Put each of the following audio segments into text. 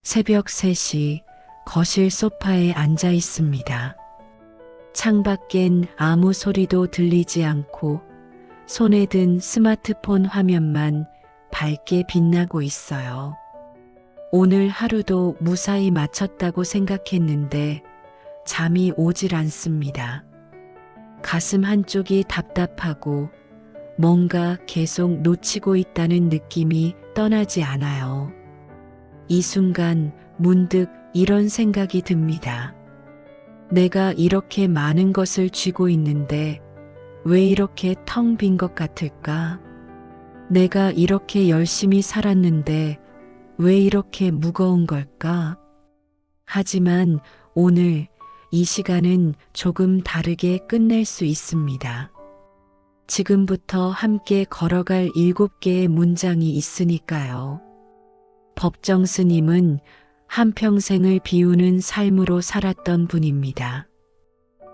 새벽 3시 거실 소파에 앉아 있습니다. 창밖엔 아무 소리도 들리지 않고 손에 든 스마트폰 화면만 밝게 빛나고 있어요. 오늘 하루도 무사히 마쳤다고 생각했는데 잠이 오질 않습니다. 가슴 한쪽이 답답하고 뭔가 계속 놓치고 있다는 느낌이 떠나지 않아요. 이 순간 문득 이런 생각이 듭니다. 내가 이렇게 많은 것을 쥐고 있는데 왜 이렇게 텅 빈 것 같을까? 내가 이렇게 열심히 살았는데 왜 이렇게 무거운 걸까? 하지만 오늘 이 시간은 조금 다르게 끝낼 수 있습니다. 지금부터 함께 걸어갈 7개의 문장이 있으니까요. 법정 스님은 한평생을 비우는 삶으로 살았던 분입니다.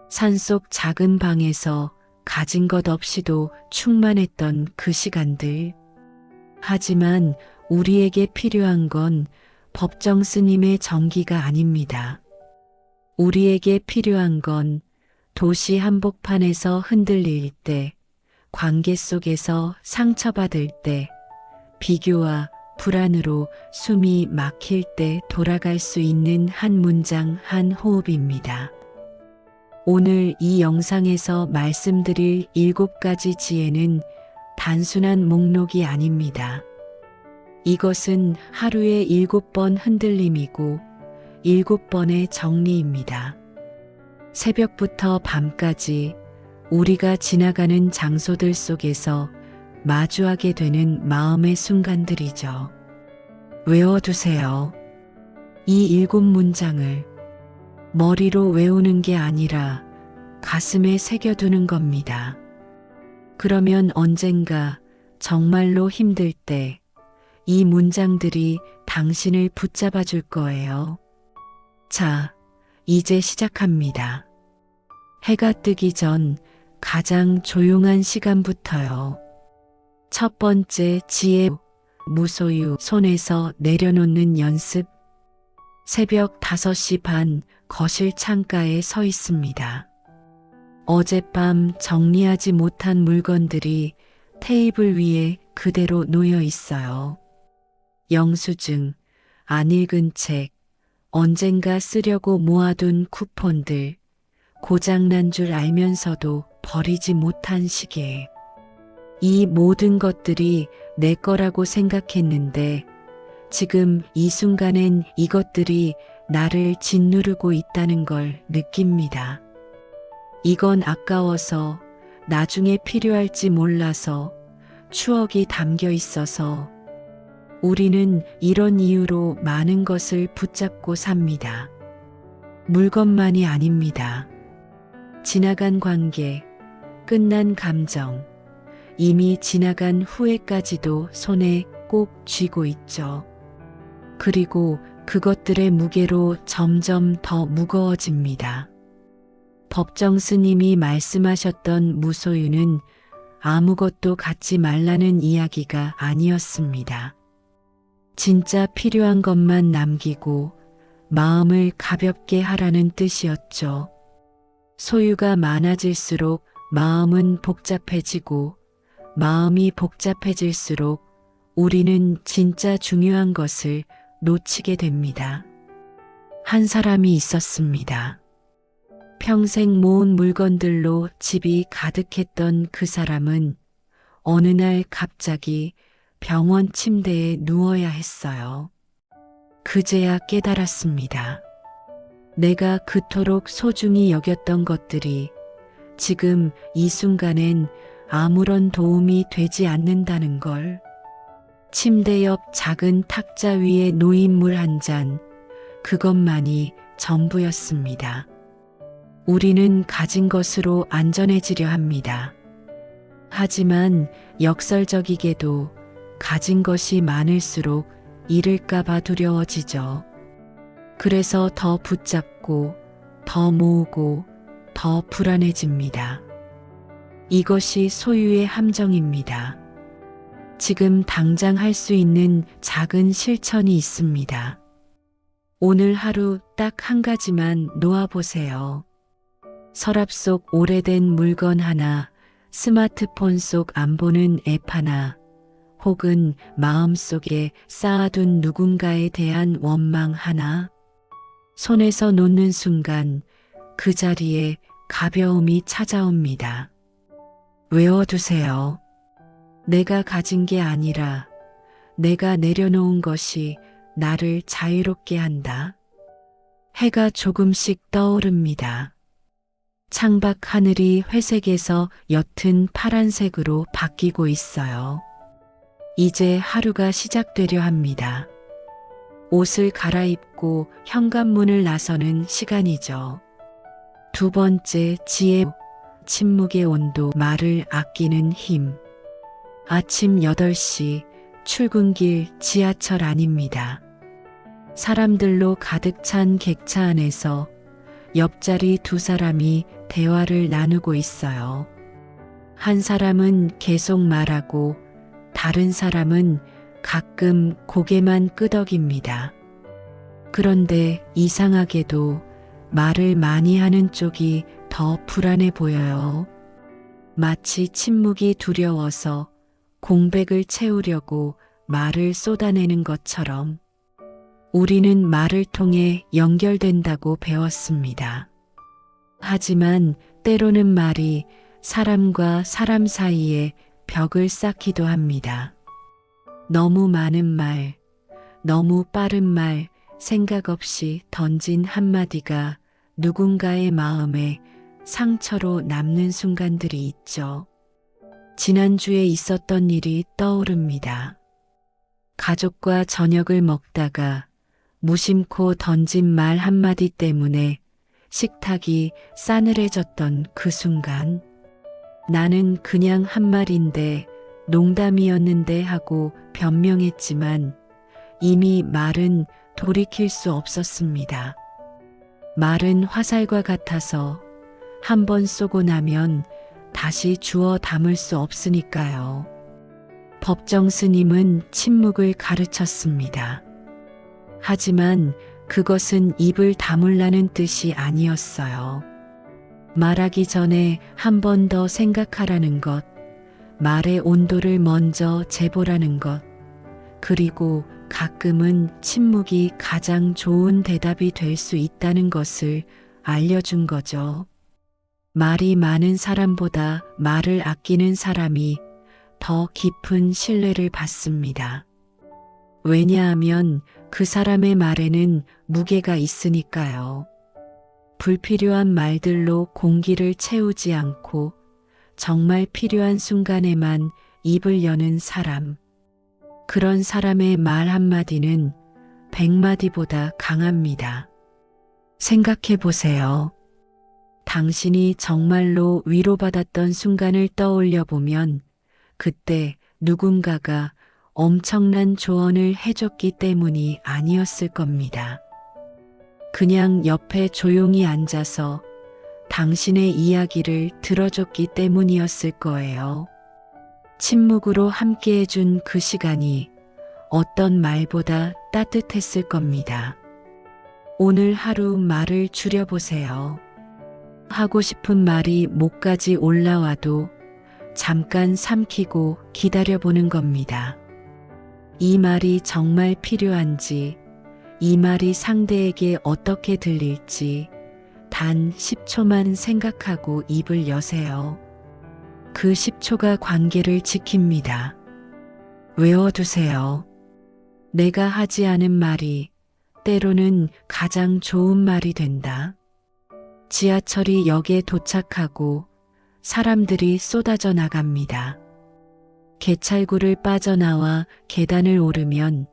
산속 작은 방에서 가진 것 없이도 충만했던 그 시간들. 하지만 우리에게 필요한 건 법정 스님의 정기가 아닙니다. 우리에게 필요한 건 도시 한복판에서 흔들릴 때, 관계 속에서 상처받을 때, 비교와 불안으로 숨이 막힐 때 돌아갈 수 있는 한 문장 한 호흡입니다. 오늘 이 영상에서 말씀드릴 7가지 지혜는 단순한 목록이 아닙니다. 이것은 하루에 7번 흔들림이고 7번의 정리입니다. 새벽부터 밤까지 우리가 지나가는 장소들 속에서 마주하게 되는 마음의 순간들이죠. 외워두세요. 이 7문장을 머리로 외우는 게 아니라 가슴에 새겨두는 겁니다. 그러면 언젠가 정말로 힘들 때 이 문장들이 당신을 붙잡아 줄 거예요. 자, 이제 시작합니다. 해가 뜨기 전 가장 조용한 시간부터요. 첫 번째 지혜, 무소유 손에서 내려놓는 연습. 새벽 5시 반 거실 창가에 서 있습니다. 어젯밤 정리하지 못한 물건들이 테이블 위에 그대로 놓여 있어요. 영수증, 안 읽은 책, 언젠가 쓰려고 모아둔 쿠폰들, 고장난 줄 알면서도 버리지 못한 시계. 이 모든 것들이 내 거라고 생각했는데 지금 이 순간엔 이것들이 나를 짓누르고 있다는 걸 느낍니다. 이건 아까워서, 나중에 필요할지 몰라서, 추억이 담겨 있어서 우리는 이런 이유로 많은 것을 붙잡고 삽니다. 물건만이 아닙니다. 지나간 관계, 끝난 감정, 이미 지나간 후회까지도 손에 꼭 쥐고 있죠. 그리고 그것들의 무게로 점점 더 무거워집니다. 법정 스님이 말씀하셨던 무소유는 아무것도 갖지 말라는 이야기가 아니었습니다. 진짜 필요한 것만 남기고 마음을 가볍게 하라는 뜻이었죠. 소유가 많아질수록 마음은 복잡해지고 마음이 복잡해질수록 우리는 진짜 중요한 것을 놓치게 됩니다. 한 사람이 있었습니다. 평생 모은 물건들로 집이 가득했던 그 사람은 어느 날 갑자기 병원 침대에 누워야 했어요. 그제야 깨달았습니다. 내가 그토록 소중히 여겼던 것들이 지금 이 순간엔 아무런 도움이 되지 않는다는 걸. 침대 옆 작은 탁자 위에 놓인 물 한 잔, 그것만이 전부였습니다. 우리는 가진 것으로 안전해지려 합니다. 하지만 역설적이게도 가진 것이 많을수록 잃을까봐 두려워지죠. 그래서 더 붙잡고, 더 모으고, 더 불안해집니다. 이것이 소유의 함정입니다. 지금 당장 할 수 있는 작은 실천이 있습니다. 오늘 하루 딱 한 가지만 놓아보세요. 서랍 속 오래된 물건 하나, 스마트폰 속 안 보는 앱 하나, 혹은 마음속에 쌓아둔 누군가에 대한 원망 하나. 손에서 놓는 순간 그 자리에 가벼움이 찾아옵니다. 외워두세요. 내가 가진 게 아니라 내가 내려놓은 것이 나를 자유롭게 한다. 해가 조금씩 떠오릅니다. 창밖 하늘이 회색에서 옅은 파란색으로 바뀌고 있어요. 이제 하루가 시작되려 합니다. 옷을 갈아입고 현관문을 나서는 시간이죠. 두 번째 지혜, 침묵의 온도, 말을 아끼는 힘. 아침 8시 출근길 지하철 안입니다. 사람들로 가득 찬 객차 안에서 옆자리 두 사람이 대화를 나누고 있어요. 한 사람은 계속 말하고 다른 사람은 가끔 고개만 끄덕입니다. 그런데 이상하게도 말을 많이 하는 쪽이 더 불안해 보여요. 마치 침묵이 두려워서 공백을 채우려고 말을 쏟아내는 것처럼. 우리는 말을 통해 연결된다고 배웠습니다. 하지만 때로는 말이 사람과 사람 사이에 벽을 쌓기도 합니다. 너무 많은 말, 너무 빠른 말, 생각 없이 던진 한마디가 누군가의 마음에 상처로 남는 순간들이 있죠. 지난주에 있었던 일이 떠오릅니다. 가족과 저녁을 먹다가 무심코 던진 말 한마디 때문에 식탁이 싸늘해졌던 그 순간, 나는 그냥 한 말인데 농담이었는데 하고 변명했지만 이미 말은 돌이킬 수 없었습니다. 말은 화살과 같아서 한 번 쏘고 나면 다시 주워 담을 수 없으니까요. 법정 스님은 침묵을 가르쳤습니다. 하지만 그것은 입을 다물라는 뜻이 아니었어요. 말하기 전에 한 번 더 생각하라는 것, 말의 온도를 먼저 재보라는 것, 그리고 가끔은 침묵이 가장 좋은 대답이 될 수 있다는 것을 알려준 거죠. 말이 많은 사람보다 말을 아끼는 사람이 더 깊은 신뢰를 받습니다. 왜냐하면 그 사람의 말에는 무게가 있으니까요. 불필요한 말들로 공기를 채우지 않고 정말 필요한 순간에만 입을 여는 사람. 그런 사람의 말 한마디는 100마디보다 강합니다. 생각해 보세요. 당신이 정말로 위로받았던 순간을 떠올려 보면 그때 누군가가 엄청난 조언을 해줬기 때문이 아니었을 겁니다. 그냥 옆에 조용히 앉아서 당신의 이야기를 들어줬기 때문이었을 거예요. 침묵으로 함께 해준 그 시간이 어떤 말보다 따뜻했을 겁니다. 오늘 하루 말을 줄여보세요. 하고 싶은 말이 목까지 올라와도 잠깐 삼키고 기다려보는 겁니다. 이 말이 정말 필요한지, 이 말이 상대에게 어떻게 들릴지 단 10초만 생각하고 입을 여세요. 그 10초가 관계를 지킵니다. 외워두세요. 내가 하지 않은 말이 때로는 가장 좋은 말이 된다. 지하철이 역에 도착하고 사람들이 쏟아져 나갑니다. 개찰구를 빠져나와 계단을 오르면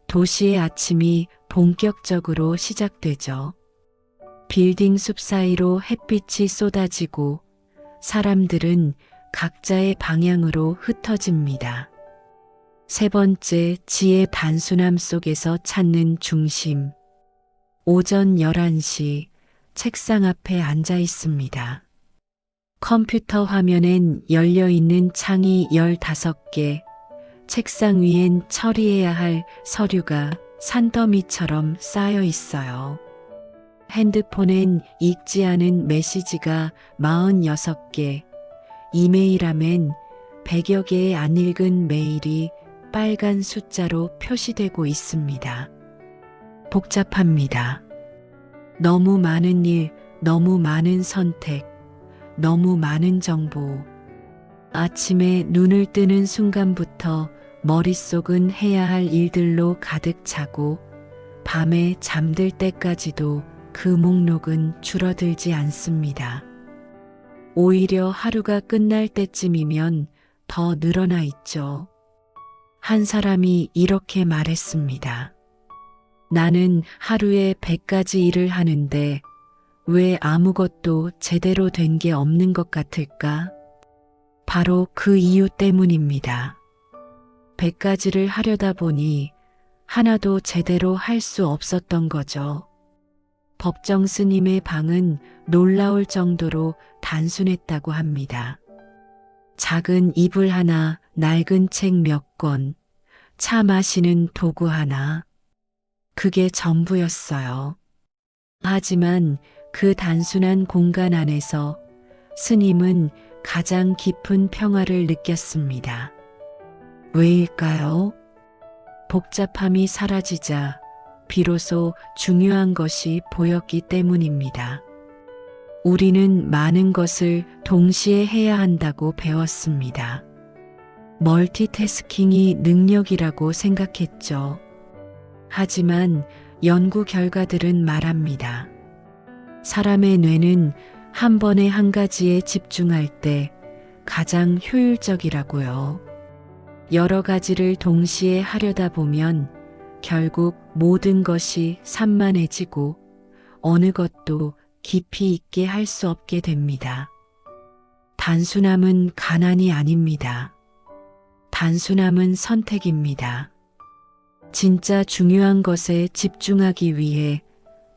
도시의 아침이 본격적으로 시작되죠. 빌딩 숲 사이로 햇빛이 쏟아지고 사람들은 각자의 방향으로 흩어집니다. 세 번째, 지의 단순함 속에서 찾는 중심. 오전 11시 책상 앞에 앉아 있습니다. 컴퓨터 화면엔 열려있는 창이 15개, 책상 위엔 처리해야 할 서류가 산더미처럼 쌓여 있어요. 핸드폰엔 읽지 않은 메시지가 46개, 이메일함엔 100여 개의 안 읽은 메일이 빨간 숫자로 표시되고 있습니다. 복잡합니다. 너무 많은 일, 너무 많은 선택, 너무 많은 정보. 아침에 눈을 뜨는 순간부터 머릿속은 해야 할 일들로 가득 차고 밤에 잠들 때까지도 그 목록은 줄어들지 않습니다. 오히려 하루가 끝날 때쯤이면 더 늘어나 있죠. 한 사람이 이렇게 말했습니다. 나는 하루에 100가지 일을 하는데 왜 아무것도 제대로 된 게 없는 것 같을까? 바로 그 이유 때문입니다. 100가지를 하려다 보니 하나도 제대로 할 수 없었던 거죠. 법정 스님의 방은 놀라울 정도로 단순했다고 합니다. 작은 이불 하나, 낡은 책 몇 권, 차 마시는 도구 하나. 그게 전부였어요. 하지만 그 단순한 공간 안에서 스님은 가장 깊은 평화를 느꼈습니다. 왜일까요? 복잡함이 사라지자 비로소 중요한 것이 보였기 때문입니다. 우리는 많은 것을 동시에 해야 한다고 배웠습니다. 멀티태스킹이 능력이라고 생각했죠. 하지만 연구 결과들은 말합니다. 사람의 뇌는 한 번에 한 가지에 집중할 때 가장 효율적이라고요. 여러 가지를 동시에 하려다 보면 결국 모든 것이 산만해지고 어느 것도 깊이 있게 할 수 없게 됩니다. 단순함은 가난이 아닙니다. 단순함은 선택입니다. 진짜 중요한 것에 집중하기 위해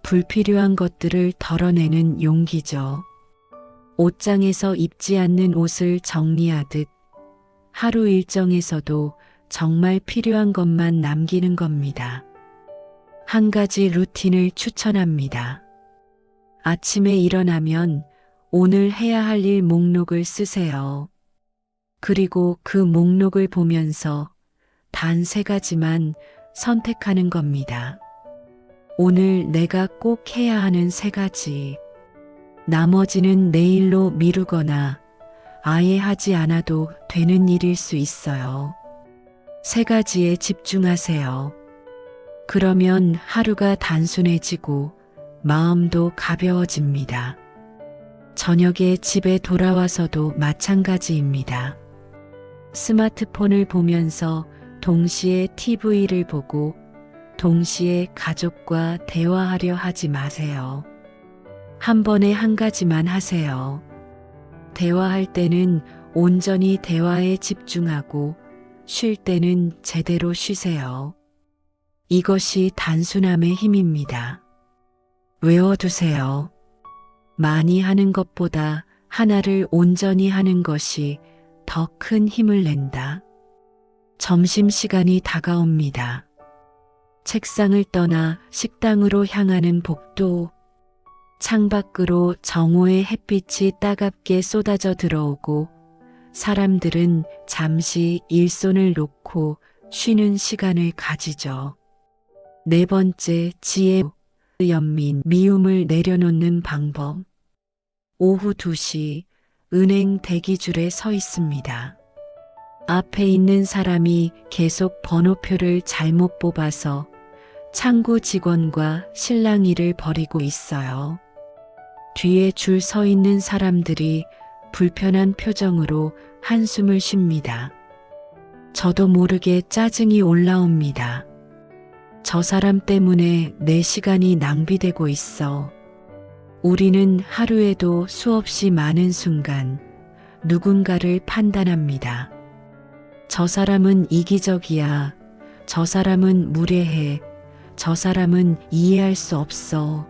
불필요한 것들을 덜어내는 용기죠. 옷장에서 입지 않는 옷을 정리하듯 하루 일정에서도 정말 필요한 것만 남기는 겁니다. 한 가지 루틴을 추천합니다. 아침에 일어나면 오늘 해야 할 일 목록을 쓰세요. 그리고 그 목록을 보면서 단 3가지만 선택하는 겁니다. 오늘 내가 꼭 해야 하는 3가지. 나머지는 내일로 미루거나 아예 하지 않아도 되는 일일 수 있어요. 3가지에 집중하세요. 그러면 하루가 단순해지고 마음도 가벼워집니다. 저녁에 집에 돌아와서도 마찬가지입니다. 스마트폰을 보면서 동시에 TV를 보고 동시에 가족과 대화하려 하지 마세요. 한 번에 한 가지만 하세요. 대화할 때는 온전히 대화에 집중하고 쉴 때는 제대로 쉬세요. 이것이 단순함의 힘입니다. 외워두세요. 많이 하는 것보다 하나를 온전히 하는 것이 더 큰 힘을 낸다. 점심시간이 다가옵니다. 책상을 떠나 식당으로 향하는 복도. 창밖으로 정오의 햇빛이 따갑게 쏟아져 들어오고 사람들은 잠시 일손을 놓고 쉬는 시간을 가지죠. 4번째, 지혜, 연민, 미움을 내려놓는 방법. 오후 2시, 은행 대기줄에 서 있습니다. 앞에 있는 사람이 계속 번호표를 잘못 뽑아서 창구 직원과 실랑이를 벌이고 있어요. 뒤에 줄 서 있는 사람들이 불편한 표정으로 한숨을 쉽니다. 저도 모르게 짜증이 올라옵니다. 저 사람 때문에 내 시간이 낭비되고 있어. 우리는 하루에도 수없이 많은 순간 누군가를 판단합니다. 저 사람은 이기적이야. 저 사람은 무례해. 저 사람은 이해할 수 없어.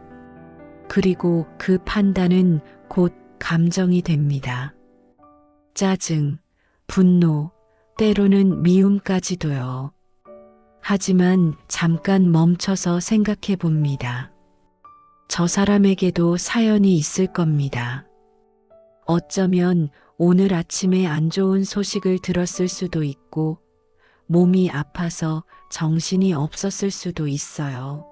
그리고 그 판단은 곧 감정이 됩니다. 짜증, 분노, 때로는 미움까지도요. 하지만 잠깐 멈춰서 생각해 봅니다. 저 사람에게도 사연이 있을 겁니다. 어쩌면 오늘 아침에 안 좋은 소식을 들었을 수도 있고, 몸이 아파서 정신이 없었을 수도 있어요.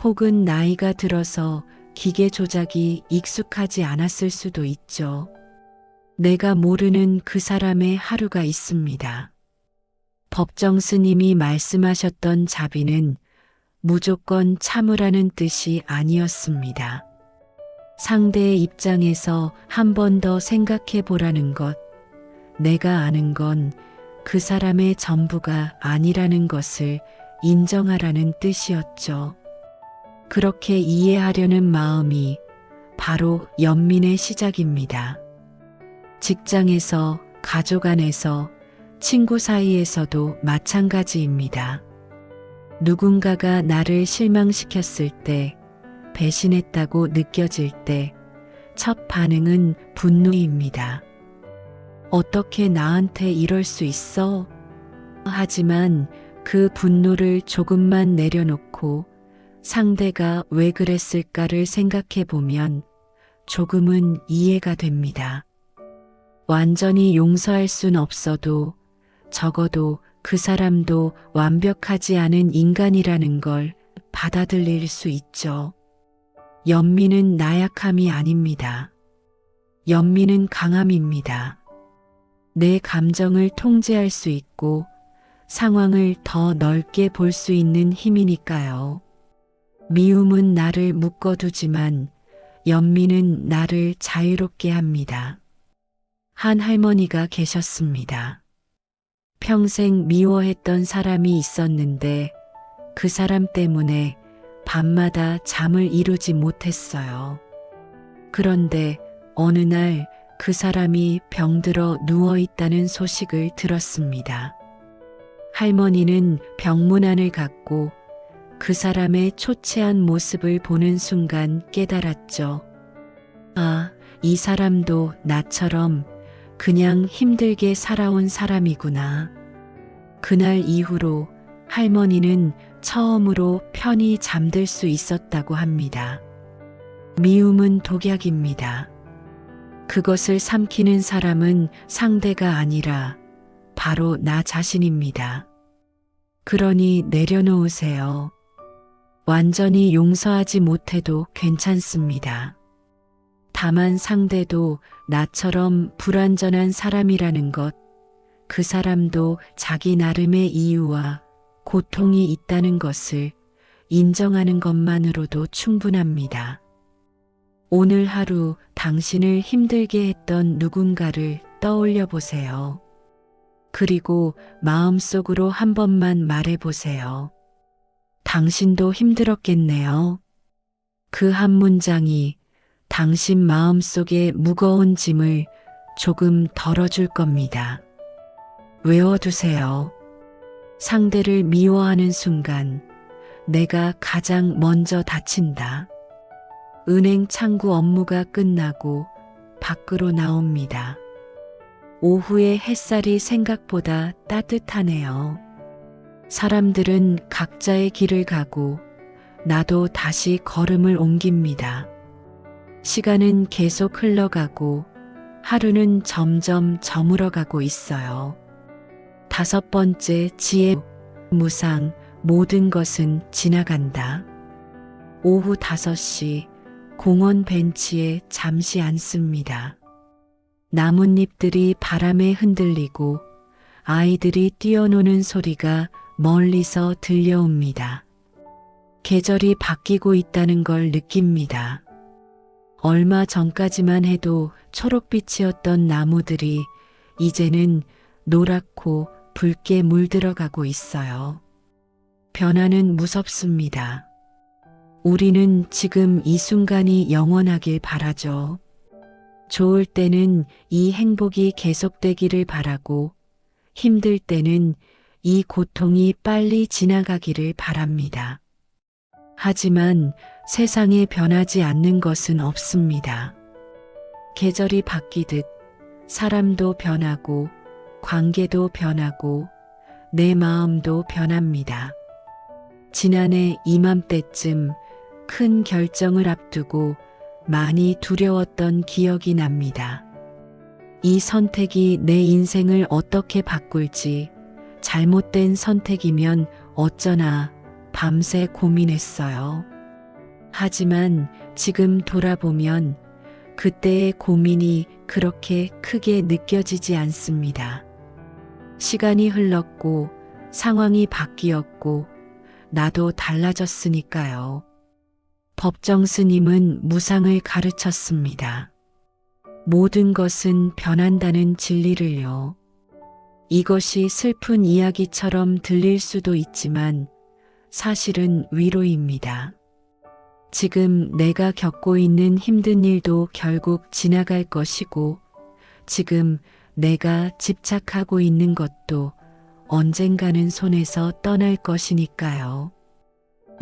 혹은 나이가 들어서 기계 조작이 익숙하지 않았을 수도 있죠. 내가 모르는 그 사람의 하루가 있습니다. 법정 스님이 말씀하셨던 자비는 무조건 참으라는 뜻이 아니었습니다. 상대의 입장에서 한 번 더 생각해 보라는 것, 내가 아는 건 그 사람의 전부가 아니라는 것을 인정하라는 뜻이었죠. 그렇게 이해하려는 마음이 바로 연민의 시작입니다. 직장에서, 가족 안에서, 친구 사이에서도 마찬가지입니다. 누군가가 나를 실망시켰을 때, 배신했다고 느껴질 때, 첫 반응은 분노입니다. 어떻게 나한테 이럴 수 있어? 하지만 그 분노를 조금만 내려놓고 상대가 왜 그랬을까를 생각해 보면 조금은 이해가 됩니다. 완전히 용서할 순 없어도 적어도 그 사람도 완벽하지 않은 인간이라는 걸 받아들일 수 있죠. 연민은 나약함이 아닙니다. 연민은 강함입니다. 내 감정을 통제할 수 있고 상황을 더 넓게 볼 수 있는 힘이니까요. 미움은 나를 묶어두지만 연민은 나를 자유롭게 합니다. 한 할머니가 계셨습니다. 평생 미워했던 사람이 있었는데 그 사람 때문에 밤마다 잠을 이루지 못했어요. 그런데 어느 날 그 사람이 병들어 누워 있다는 소식을 들었습니다. 할머니는 병문안을 갔고 그 사람의 초췌한 모습을 보는 순간 깨달았죠. 아, 이 사람도 나처럼 그냥 힘들게 살아온 사람이구나. 그날 이후로 할머니는 처음으로 편히 잠들 수 있었다고 합니다. 미움은 독약입니다. 그것을 삼키는 사람은 상대가 아니라 바로 나 자신입니다. 그러니 내려놓으세요. 완전히 용서하지 못해도 괜찮습니다. 다만 상대도 나처럼 불완전한 사람이라는 것, 그 사람도 자기 나름의 이유와 고통이 있다는 것을 인정하는 것만으로도 충분합니다. 오늘 하루 당신을 힘들게 했던 누군가를 떠올려 보세요. 그리고 마음속으로 한 번만 말해 보세요. 당신도 힘들었겠네요. 그 한 문장이 당신 마음속의 무거운 짐을 조금 덜어줄 겁니다. 외워두세요. 상대를 미워하는 순간 내가 가장 먼저 다친다. 은행 창구 업무가 끝나고 밖으로 나옵니다. 오후의 햇살이 생각보다 따뜻하네요. 사람들은 각자의 길을 가고 나도 다시 걸음을 옮깁니다. 시간은 계속 흘러가고 하루는 점점 저물어가고 있어요. 5번째 지혜, 무상, 모든 것은 지나간다. 오후 5시 공원 벤치에 잠시 앉습니다. 나뭇잎들이 바람에 흔들리고 아이들이 뛰어노는 소리가 멀리서 들려옵니다. 계절이 바뀌고 있다는 걸 느낍니다. 얼마 전까지만 해도 초록빛이었던 나무들이 이제는 노랗고 붉게 물들어가고 있어요. 변화는 무섭습니다. 우리는 지금 이 순간이 영원하길 바라죠. 좋을 때는 이 행복이 계속되기를 바라고 힘들 때는 이 고통이 빨리 지나가기를 바랍니다. 하지만 세상에 변하지 않는 것은 없습니다. 계절이 바뀌듯 사람도 변하고 관계도 변하고 내 마음도 변합니다. 지난해 이맘때쯤 큰 결정을 앞두고 많이 두려웠던 기억이 납니다. 이 선택이 내 인생을 어떻게 바꿀지, 잘못된 선택이면 어쩌나 밤새 고민했어요. 하지만 지금 돌아보면 그때의 고민이 그렇게 크게 느껴지지 않습니다. 시간이 흘렀고 상황이 바뀌었고 나도 달라졌으니까요. 법정 스님은 무상을 가르쳤습니다. 모든 것은 변한다는 진리를요. 이것이 슬픈 이야기처럼 들릴 수도 있지만 사실은 위로입니다. 지금 내가 겪고 있는 힘든 일도 결국 지나갈 것이고, 지금 내가 집착하고 있는 것도 언젠가는 손에서 떠날 것이니까요.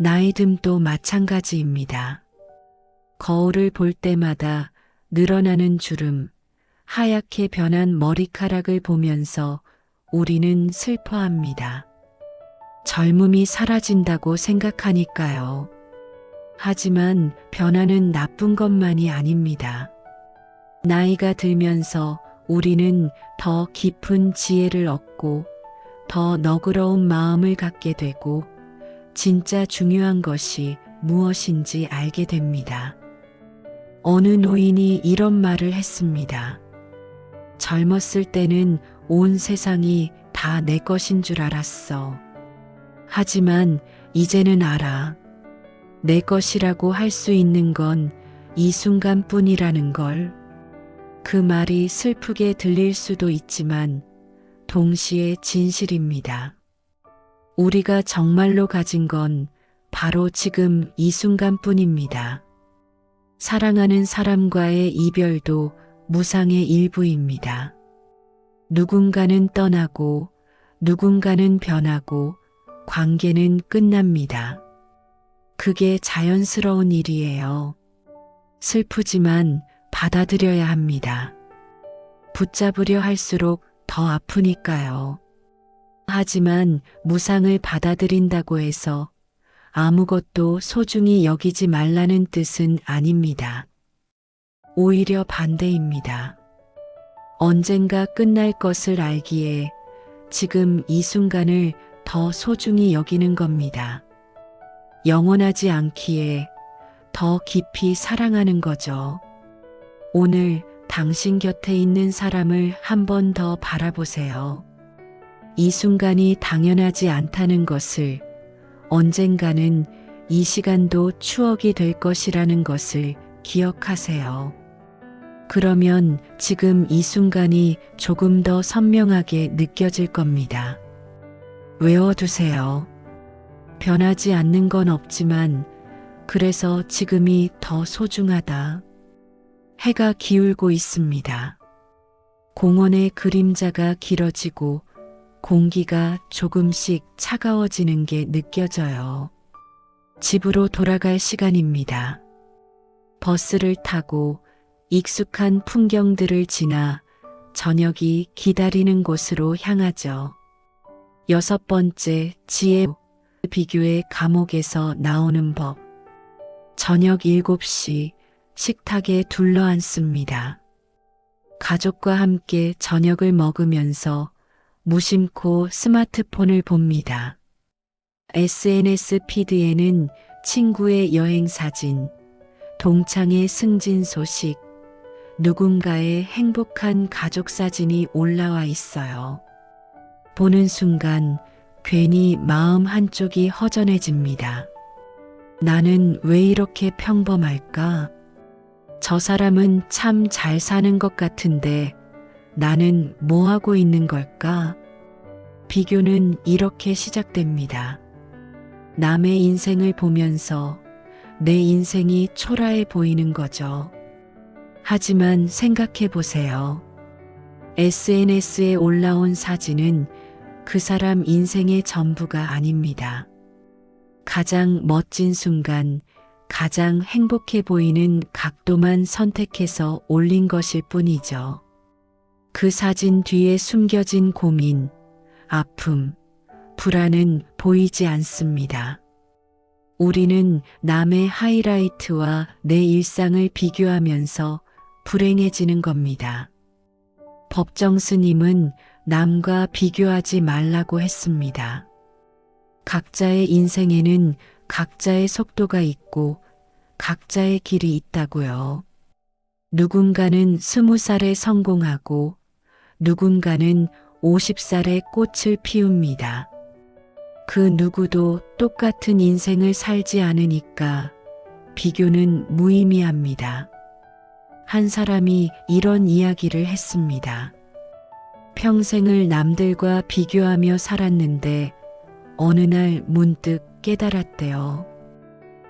나의 듦도 마찬가지입니다. 거울을 볼 때마다 늘어나는 주름, 하얗게 변한 머리카락을 보면서 우리는 슬퍼합니다. 젊음이 사라진다고 생각하니까요. 하지만 변화는 나쁜 것만이 아닙니다. 나이가 들면서 우리는 더 깊은 지혜를 얻고 더 너그러운 마음을 갖게 되고 진짜 중요한 것이 무엇인지 알게 됩니다. 어느 노인이 이런 말을 했습니다. 젊었을 때는 온 세상이 다 내 것인 줄 알았어. 하지만 이제는 알아. 내 것이라고 할 수 있는 건 이 순간뿐이라는 걸. 그 말이 슬프게 들릴 수도 있지만 동시에 진실입니다. 우리가 정말로 가진 건 바로 지금 이 순간뿐입니다. 사랑하는 사람과의 이별도 무상의 일부입니다. 누군가는 떠나고 누군가는 변하고 관계는 끝납니다. 그게 자연스러운 일이에요. 슬프지만 받아들여야 합니다. 붙잡으려 할수록 더 아프니까요. 하지만 무상을 받아들인다고 해서 아무것도 소중히 여기지 말라는 뜻은 아닙니다. 오히려 반대입니다. 언젠가 끝날 것을 알기에 지금 이 순간을 더 소중히 여기는 겁니다. 영원하지 않기에 더 깊이 사랑하는 거죠. 오늘 당신 곁에 있는 사람을 한 번 더 바라보세요. 이 순간이 당연하지 않다는 것을, 언젠가는 이 시간도 추억이 될 것이라는 것을 기억하세요. 그러면 지금 이 순간이 조금 더 선명하게 느껴질 겁니다. 외워두세요. 변하지 않는 건 없지만 그래서 지금이 더 소중하다. 해가 기울고 있습니다. 공원의 그림자가 길어지고 공기가 조금씩 차가워지는 게 느껴져요. 집으로 돌아갈 시간입니다. 버스를 타고 익숙한 풍경들을 지나 저녁이 기다리는 곳으로 향하죠. 6번째 지혜 비교의 감옥에서 나오는 법. 저녁 7시 식탁에 둘러앉습니다. 가족과 함께 저녁을 먹으면서 무심코 스마트폰을 봅니다. SNS 피드에는 친구의 여행 사진, 동창의 승진 소식, 누군가의 행복한 가족 사진이 올라와 있어요. 보는 순간 괜히 마음 한쪽이 허전해집니다. 나는 왜 이렇게 평범할까? 저 사람은 참 잘 사는 것 같은데 나는 뭐 하고 있는 걸까? 비교는 이렇게 시작됩니다. 남의 인생을 보면서 내 인생이 초라해 보이는 거죠. 하지만 생각해 보세요. SNS에 올라온 사진은 그 사람 인생의 전부가 아닙니다. 가장 멋진 순간, 가장 행복해 보이는 각도만 선택해서 올린 것일 뿐이죠. 그 사진 뒤에 숨겨진 고민, 아픔, 불안은 보이지 않습니다. 우리는 남의 하이라이트와 내 일상을 비교하면서 불행해지는 겁니다. 법정 스님은 남과 비교하지 말라고 했습니다. 각자의 인생에는 각자의 속도가 있고 각자의 길이 있다고요. 누군가는 20살에 성공하고 누군가는 50살에 꽃을 피웁니다. 그 누구도 똑같은 인생을 살지 않으니까 비교는 무의미합니다. 한 사람이 이런 이야기를 했습니다. 평생을 남들과 비교하며 살았는데 어느 날 문득 깨달았대요.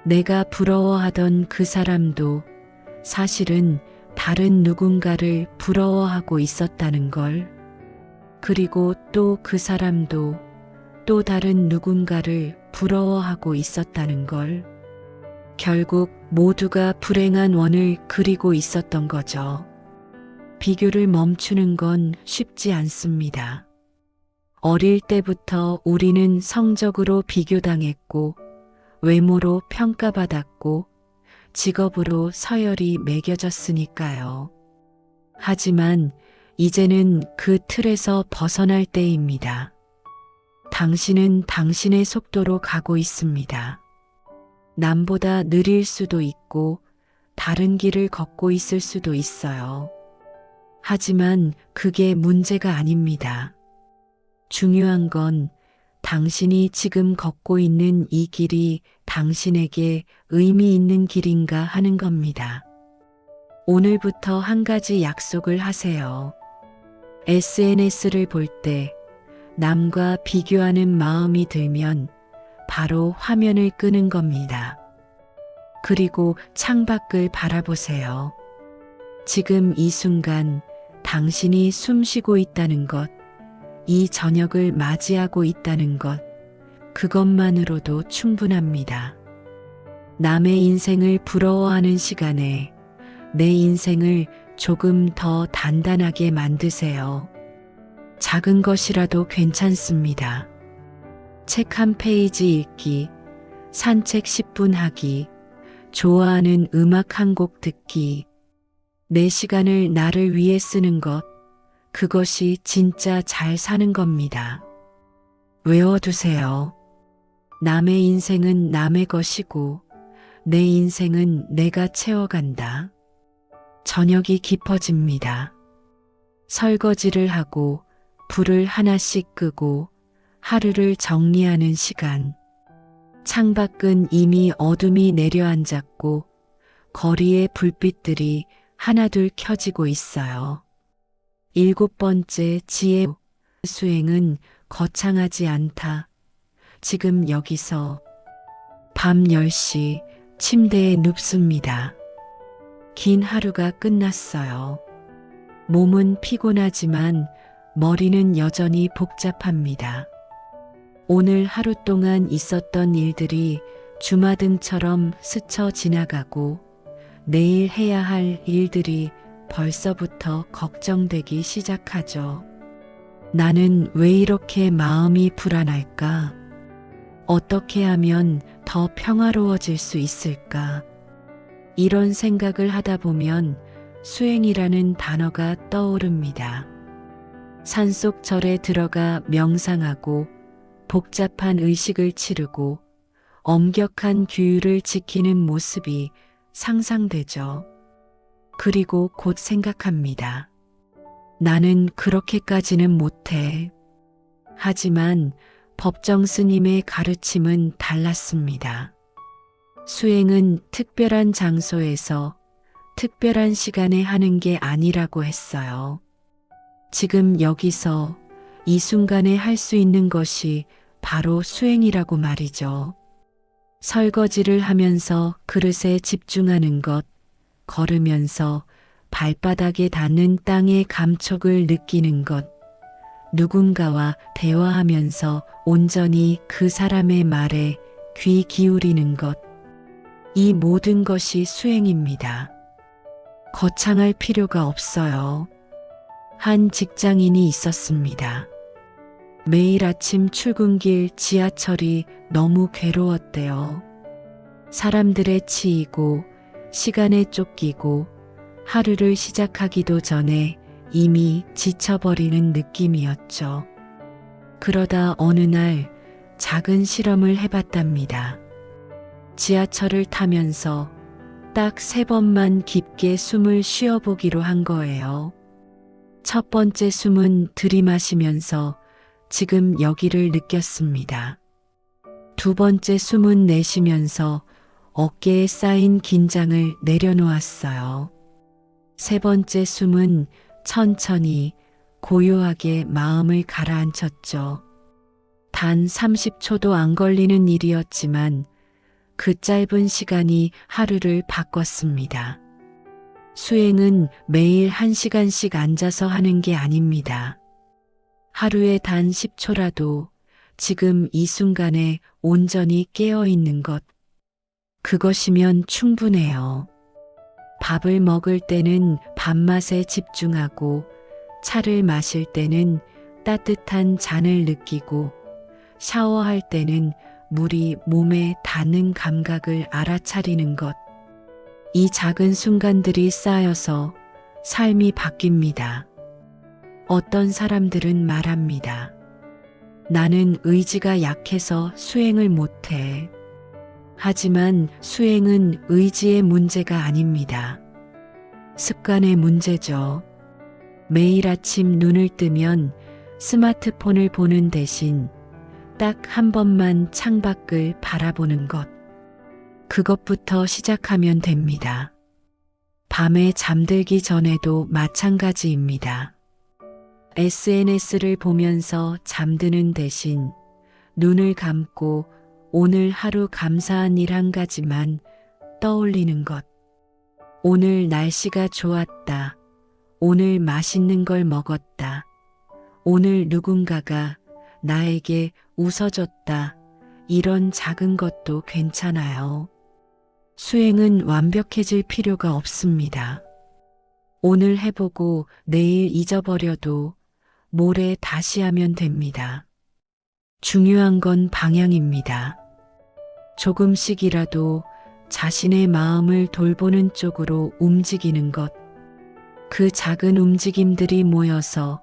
내가 부러워하던 그 사람도 사실은 다른 누군가를 부러워하고 있었다는 걸. 그리고 또 그 사람도 또 다른 누군가를 부러워하고 있었다는 걸. 결국 모두가 불행한 원을 그리고 있었던 거죠. 비교를 멈추는 건 쉽지 않습니다. 어릴 때부터 우리는 성적으로 비교당했고, 외모로 평가받았고, 직업으로 서열이 매겨졌으니까요. 하지만 이제는 그 틀에서 벗어날 때입니다. 당신은 당신의 속도로 가고 있습니다. 남보다 느릴 수도 있고 다른 길을 걷고 있을 수도 있어요. 하지만 그게 문제가 아닙니다. 중요한 건 당신이 지금 걷고 있는 이 길이 당신에게 의미 있는 길인가 하는 겁니다. 오늘부터 한 가지 약속을 하세요. SNS를 볼 때 남과 비교하는 마음이 들면 바로 화면을 끄는 겁니다. 그리고 창밖을 바라보세요. 지금 이 순간 당신이 숨 쉬고 있다는 것, 이 저녁을 맞이하고 있다는 것, 그것만으로도 충분합니다. 남의 인생을 부러워하는 시간에 내 인생을 조금 더 단단하게 만드세요. 작은 것이라도 괜찮습니다. 책 한 페이지 읽기, 산책 10분 하기, 좋아하는 음악 한 곡 듣기, 내 시간을 나를 위해 쓰는 것, 그것이 진짜 잘 사는 겁니다. 외워두세요. 남의 인생은 남의 것이고 내 인생은 내가 채워간다. 저녁이 깊어집니다. 설거지를 하고 불을 하나씩 끄고 하루를 정리하는 시간. 창밖은 이미 어둠이 내려앉았고 거리의 불빛들이 하나둘 켜지고 있어요. 7번째 지혜. 수행은 거창하지 않다. 지금 여기서 밤 10시 침대에 눕습니다. 긴 하루가 끝났어요. 몸은 피곤하지만 머리는 여전히 복잡합니다. 오늘 하루 동안 있었던 일들이 주마등처럼 스쳐 지나가고 내일 해야 할 일들이 벌써부터 걱정되기 시작하죠. 나는 왜 이렇게 마음이 불안할까? 어떻게 하면 더 평화로워질 수 있을까? 이런 생각을 하다 보면 수행이라는 단어가 떠오릅니다. 산속절에 들어가 명상하고 복잡한 의식을 치르고 엄격한 규율을 지키는 모습이 상상되죠. 그리고 곧 생각합니다. 나는 그렇게까지는 못해. 하지만 법정 스님의 가르침은 달랐습니다. 수행은 특별한 장소에서 특별한 시간에 하는 게 아니라고 했어요. 지금 여기서 이 순간에 할 수 있는 것이 바로 수행이라고 말이죠. 설거지를 하면서 그릇에 집중하는 것, 걸으면서 발바닥에 닿는 땅의 감촉을 느끼는 것, 누군가와 대화하면서 온전히 그 사람의 말에 귀 기울이는 것, 이 모든 것이 수행입니다. 거창할 필요가 없어요. 한 직장인이 있었습니다. 매일 아침 출근길 지하철이 너무 괴로웠대요. 사람들에 치이고 시간에 쫓기고 하루를 시작하기도 전에 이미 지쳐버리는 느낌이었죠. 그러다 어느 날 작은 실험을 해봤답니다. 지하철을 타면서 딱 3번만 깊게 숨을 쉬어보기로 한 거예요. 첫 번째 숨은 들이마시면서 지금 여기를 느꼈습니다. 두 번째 숨은 내쉬면서 어깨에 쌓인 긴장을 내려놓았어요. 세 번째 숨은 천천히 고요하게 마음을 가라앉혔죠. 단 30초도 안 걸리는 일이었지만 그 짧은 시간이 하루를 바꿨습니다. 수행은 매일 1시간씩 앉아서 하는 게 아닙니다. 하루에 단 10초라도 지금 이 순간에 온전히 깨어 있는 것, 그것이면 충분해요. 밥을 먹을 때는 밥맛에 집중하고 차를 마실 때는 따뜻한 잔을 느끼고 샤워할 때는 물이 몸에 닿는 감각을 알아차리는 것. 이 작은 순간들이 쌓여서 삶이 바뀝니다. 어떤 사람들은 말합니다. 나는 의지가 약해서 수행을 못해. 하지만 수행은 의지의 문제가 아닙니다. 습관의 문제죠. 매일 아침 눈을 뜨면 스마트폰을 보는 대신 딱 한 번만 창밖을 바라보는 것. 그것부터 시작하면 됩니다. 밤에 잠들기 전에도 마찬가지입니다. SNS를 보면서 잠드는 대신 눈을 감고 오늘 하루 감사한 일 한 가지만 떠올리는 것. 오늘 날씨가 좋았다. 오늘 맛있는 걸 먹었다. 오늘 누군가가 나에게 웃어줬다. 이런 작은 것도 괜찮아요. 수행은 완벽해질 필요가 없습니다. 오늘 해보고 내일 잊어버려도 모레 다시 하면 됩니다. 중요한 건 방향입니다. 조금씩이라도 자신의 마음을 돌보는 쪽으로 움직이는 것. 그 작은 움직임들이 모여서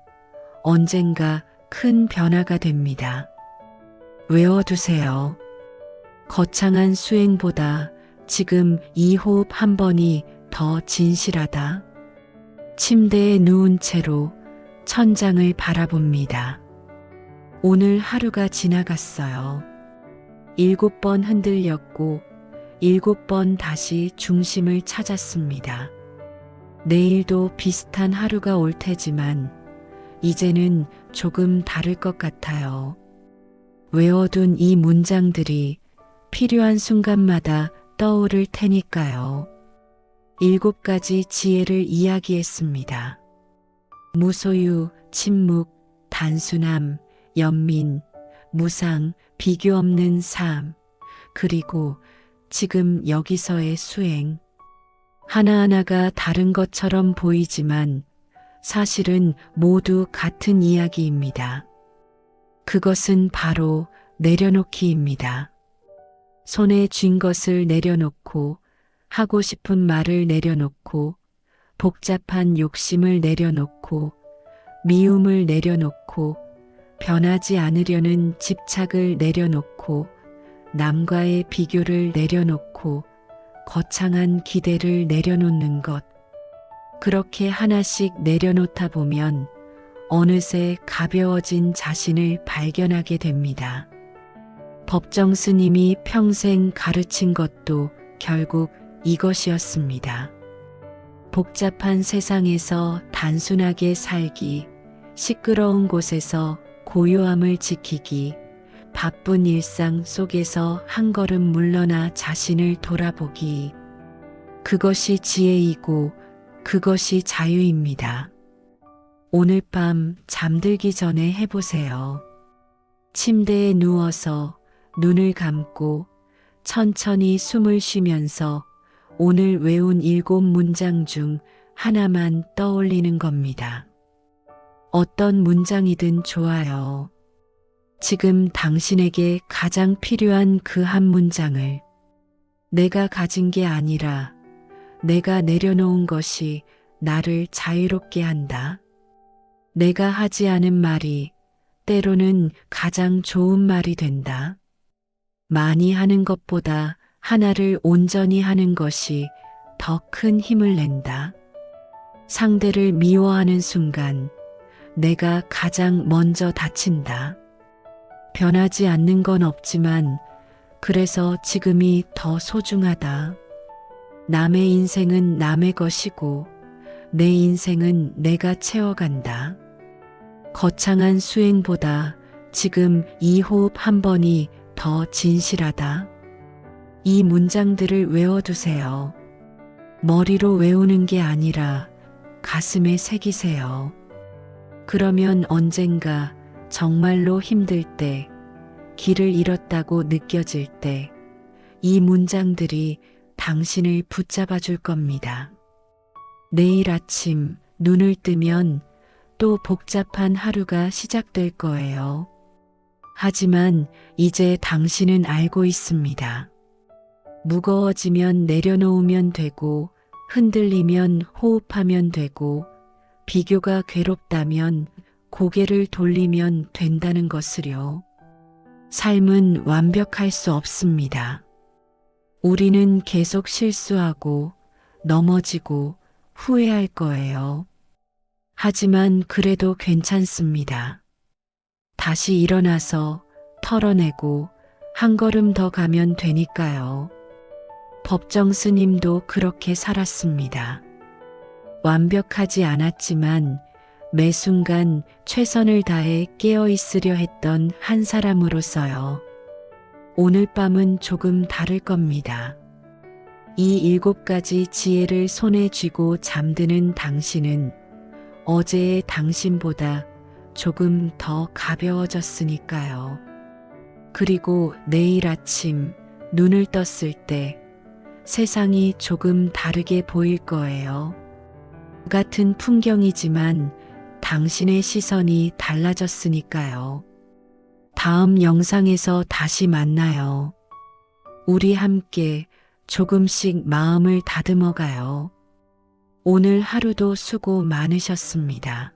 언젠가 큰 변화가 됩니다. 외워두세요. 거창한 수행보다 지금 이 호흡 한 번이 더 진실하다. 침대에 누운 채로 천장을 바라봅니다. 오늘 하루가 지나갔어요. 7번 흔들렸고 7번 다시 중심을 찾았습니다. 내일도 비슷한 하루가 올 테지만 이제는 조금 다를 것 같아요. 외워둔 이 문장들이 필요한 순간마다 떠오를 테니까요. 7가지 지혜를 이야기했습니다. 무소유, 침묵, 단순함, 연민, 무상, 비교 없는 삶, 그리고 지금 여기서의 수행. 하나하나가 다른 것처럼 보이지만 사실은 모두 같은 이야기입니다. 그것은 바로 내려놓기입니다. 손에 쥔 것을 내려놓고 하고 싶은 말을 내려놓고 복잡한 욕심을 내려놓고 미움을 내려놓고 변하지 않으려는 집착을 내려놓고 남과의 비교를 내려놓고 거창한 기대를 내려놓는 것. 그렇게 하나씩 내려놓다 보면 어느새 가벼워진 자신을 발견하게 됩니다. 법정 스님이 평생 가르친 것도 결국 이것이었습니다. 복잡한 세상에서 단순하게 살기, 시끄러운 곳에서 고요함을 지키기, 바쁜 일상 속에서 한 걸음 물러나 자신을 돌아보기. 그것이 지혜이고 그것이 자유입니다. 오늘 밤 잠들기 전에 해보세요. 침대에 누워서 눈을 감고 천천히 숨을 쉬면서 오늘 외운 7문장 중 하나만 떠올리는 겁니다. 어떤 문장이든 좋아요. 지금 당신에게 가장 필요한 그 한 문장을 내가 가진 게 아니라 내가 내려놓은 것이 나를 자유롭게 한다. 내가 하지 않은 말이 때로는 가장 좋은 말이 된다. 많이 하는 것보다 하나를 온전히 하는 것이 더 큰 힘을 낸다. 상대를 미워하는 순간 내가 가장 먼저 다친다. 변하지 않는 건 없지만 그래서 지금이 더 소중하다. 남의 인생은 남의 것이고 내 인생은 내가 채워간다. 거창한 수행보다 지금 이 호흡 한 번이 더 진실하다. 이 문장들을 외워두세요. 머리로 외우는 게 아니라 가슴에 새기세요. 그러면 언젠가 정말로 힘들 때, 길을 잃었다고 느껴질 때, 이 문장들이 당신을 붙잡아 줄 겁니다. 내일 아침 눈을 뜨면 또 복잡한 하루가 시작될 거예요. 하지만 이제 당신은 알고 있습니다. 무거워지면 내려놓으면 되고, 흔들리면 호흡하면 되고, 비교가 괴롭다면 고개를 돌리면 된다는 것을요. 삶은 완벽할 수 없습니다. 우리는 계속 실수하고 넘어지고 후회할 거예요. 하지만 그래도 괜찮습니다. 다시 일어나서 털어내고 한 걸음 더 가면 되니까요. 법정 스님도 그렇게 살았습니다. 완벽하지 않았지만 매 순간 최선을 다해 깨어 있으려 했던 한 사람으로서요. 오늘 밤은 조금 다를 겁니다. 이 7가지 지혜를 손에 쥐고 잠드는 당신은 어제의 당신보다 조금 더 가벼워졌으니까요. 그리고 내일 아침 눈을 떴을 때 세상이 조금 다르게 보일 거예요. 같은 풍경이지만 당신의 시선이 달라졌으니까요. 다음 영상에서 다시 만나요. 우리 함께 조금씩 마음을 다듬어 가요. 오늘 하루도 수고 많으셨습니다.